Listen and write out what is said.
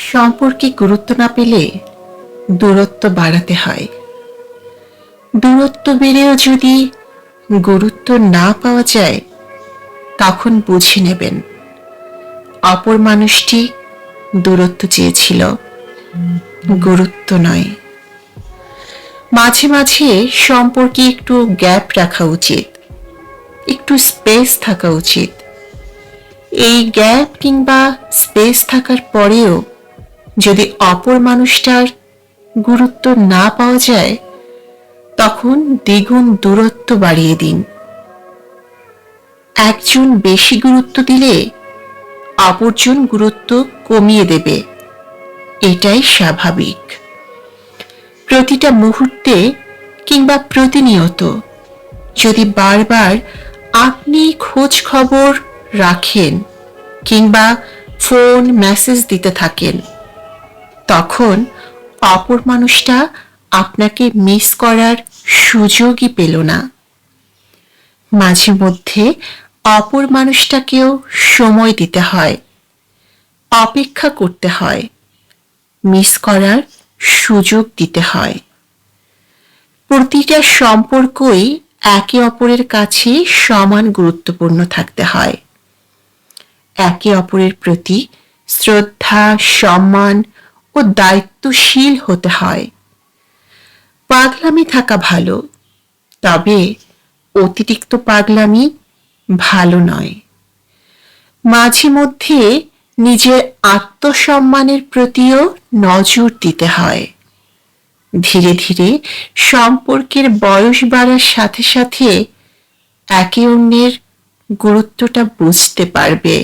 সম্পর্কে গুরুত্ব না পেলে দূরত্ব বাড়াতে হয়। দূরত্ব বেড়েও যদি গুরুত্ব না পাওয়া যায়, তখন বুঝে নেবেন অপর মানুষটি দূরত্ব চেয়েছিল, গুরুত্ব নয়। মাঝে মাঝে সম্পর্কে একটু গ্যাপ রাখা উচিত, একটু স্পেস থাকা উচিত। এই গ্যাপ কিংবা স্পেস থাকার পরেও যদি অপর মানুষটার গুরুত্ব না পাওয়া যায়, তখন দ্বিগুণ দূরত্ব বাড়িয়ে দিন। একজন বেশি গুরুত্ব দিলে অপরজন গুরুত্ব কমিয়ে দেবে, এটাই স্বাভাবিক। প্রতিটা মুহূর্তে কিংবা প্রতিনিয়ত যদি বারবার আপনি খোঁজ খবর রাখেন কিংবা ফোন মেসেজ দিতে থাকেন, তখন অপর মানুষটা আপনাকে মিস করার সুযোগই পেল না। মাঝে মধ্যে অপর মানুষটাকেও সময় দিতে হয়, অপেক্ষা করতে হয়, মিস করার সুযোগ দিতে হয়। প্রতিটা সম্পর্কই একে অপরের কাছে সমান গুরুত্বপূর্ণ থাকতে হয়। একে অপরের প্রতি শ্রদ্ধা, সম্মান ও দায়িত্বশীল হতে হয়। পাগলামি থাকা ভালো, তবে অতিরিক্ত পাগলামি ভালো নয়। মাঝে মধ্যে নিজের আত্মসম্মানের প্রতিও নজর দিতে হয়। ধীরে ধীরে সম্পর্কের বয়স বাড়ার সাথে সাথে একে অন্যের গুরুত্বটা বুঝতে পারবে।